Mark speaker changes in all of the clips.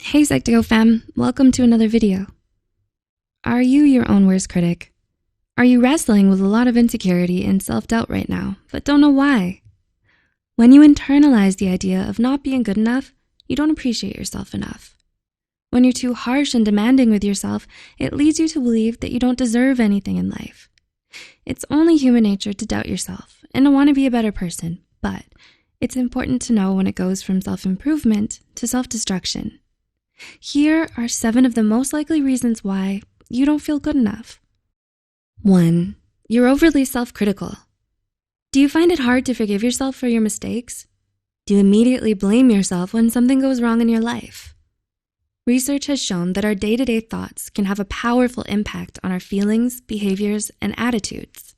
Speaker 1: Hey Psych2Go fam, welcome to another video. Are you your own worst critic? Are you wrestling with a lot of insecurity and self-doubt right now, but don't know why? When you internalize the idea of not being good enough, you don't appreciate yourself enough. When you're too harsh and demanding with yourself, it leads you to believe that you don't deserve anything in life. It's only human nature to doubt yourself and to want to be a better person, but it's important to know when it goes from self-improvement to self-destruction. Here are 7 of the most likely reasons why you don't feel good enough. 1. You're overly self-critical. Do you find it hard to forgive yourself for your mistakes? Do you immediately blame yourself when something goes wrong in your life? Research has shown that our day-to-day thoughts can have a powerful impact on our feelings, behaviors, and attitudes.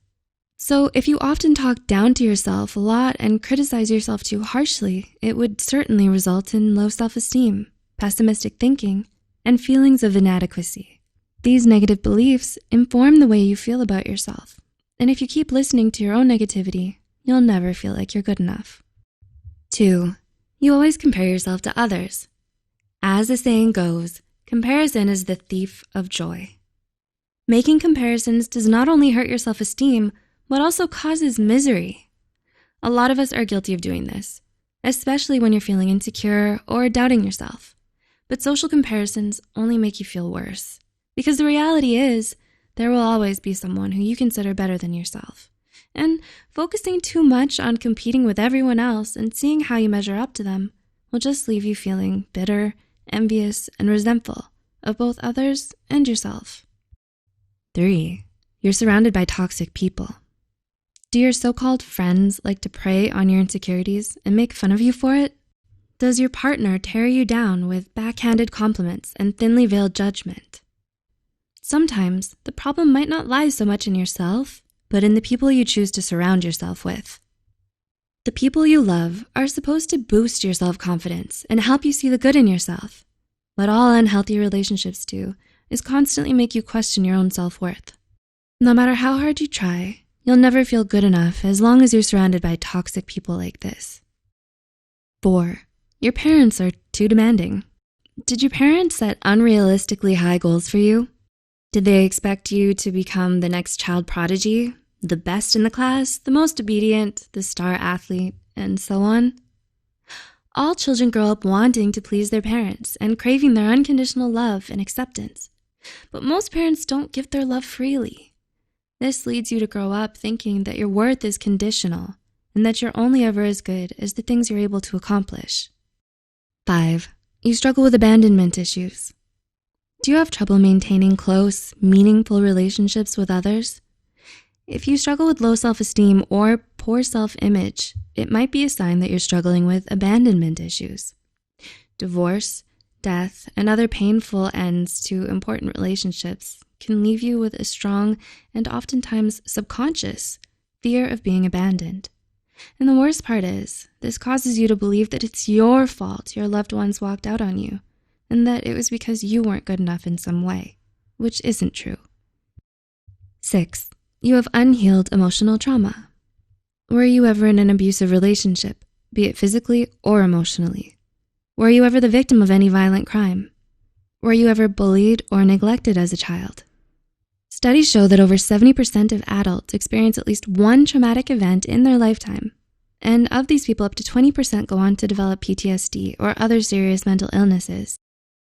Speaker 1: So if you often talk down to yourself a lot and criticize yourself too harshly, it would certainly result in low self-esteem, pessimistic thinking, and feelings of inadequacy. These negative beliefs inform the way you feel about yourself. And if you keep listening to your own negativity, you'll never feel like you're good enough. 2. You always compare yourself to others. As the saying goes, comparison is the thief of joy. Making comparisons does not only hurt your self-esteem, but also causes misery. A lot of us are guilty of doing this, especially when you're feeling insecure or doubting yourself. But social comparisons only make you feel worse, because the reality is there will always be someone who you consider better than yourself. And focusing too much on competing with everyone else and seeing how you measure up to them will just leave you feeling bitter, envious, and resentful of both others and yourself. 3. You're surrounded by toxic people. Do your so-called friends like to prey on your insecurities and make fun of you for it? Does your partner tear you down with backhanded compliments and thinly veiled judgment? Sometimes the problem might not lie so much in yourself, but in the people you choose to surround yourself with. The people you love are supposed to boost your self-confidence and help you see the good in yourself. What all unhealthy relationships do is constantly make you question your own self-worth. No matter how hard you try, you'll never feel good enough as long as you're surrounded by toxic people like this. 4. Your parents are too demanding. Did your parents set unrealistically high goals for you? Did they expect you to become the next child prodigy, the best in the class, the most obedient, the star athlete, and so on? All children grow up wanting to please their parents and craving their unconditional love and acceptance. But most parents don't give their love freely. This leads you to grow up thinking that your worth is conditional and that you're only ever as good as the things you're able to accomplish. 5. You struggle with abandonment issues. Do you have trouble maintaining close, meaningful relationships with others? If you struggle with low self-esteem or poor self-image, it might be a sign that you're struggling with abandonment issues. Divorce, death, and other painful ends to important relationships can leave you with a strong and oftentimes subconscious fear of being abandoned. And the worst part is, this causes you to believe that it's your fault your loved ones walked out on you, and that it was because you weren't good enough in some way, which isn't true. 6. You have unhealed emotional trauma. Were you ever in an abusive relationship, be it physically or emotionally? Were you ever the victim of any violent crime? Were you ever bullied or neglected as a child? Studies show that over 70% of adults experience at least one traumatic event in their lifetime. And of these people, up to 20% go on to develop PTSD or other serious mental illnesses.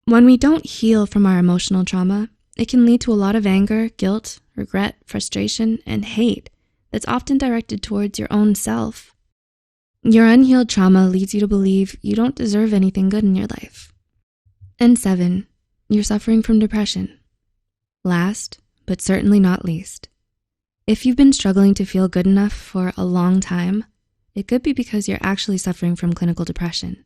Speaker 1: When we don't heal from our emotional trauma, it can lead to a lot of anger, guilt, regret, frustration, and hate that's often directed towards your own self. Your unhealed trauma leads you to believe you don't deserve anything good in your life. And 7, you're suffering from depression. Last, but certainly not least, if you've been struggling to feel good enough for a long time, it could be because you're actually suffering from clinical depression.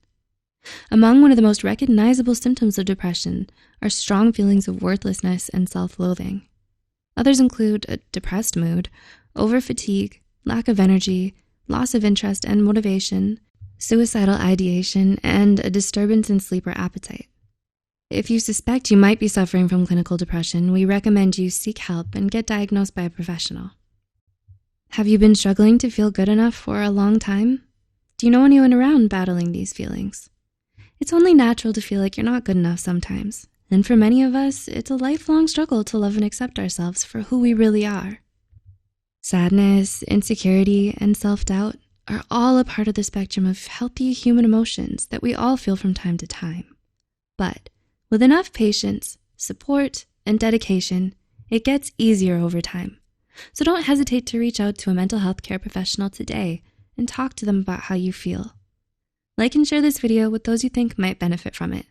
Speaker 1: Among one of the most recognizable symptoms of depression are strong feelings of worthlessness and self-loathing. Others include a depressed mood, over-fatigue, lack of energy, loss of interest and motivation, suicidal ideation, and a disturbance in sleep or appetite. If you suspect you might be suffering from clinical depression, we recommend you seek help and get diagnosed by a professional. Have you been struggling to feel good enough for a long time? Do you know anyone around battling these feelings? It's only natural to feel like you're not good enough sometimes, and for many of us, it's a lifelong struggle to love and accept ourselves for who we really are. Sadness, insecurity, and self-doubt are all a part of the spectrum of healthy human emotions that we all feel from time to time. But with enough patience, support, and dedication, it gets easier over time. So don't hesitate to reach out to a mental health care professional today and talk to them about how you feel. Like and share this video with those you think might benefit from it.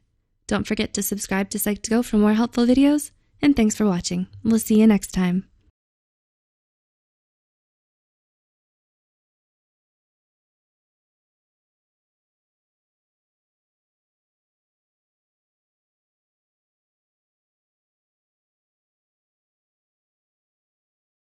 Speaker 1: Don't forget to subscribe to Psych2Go for more helpful videos, and thanks for watching. We'll see you next time.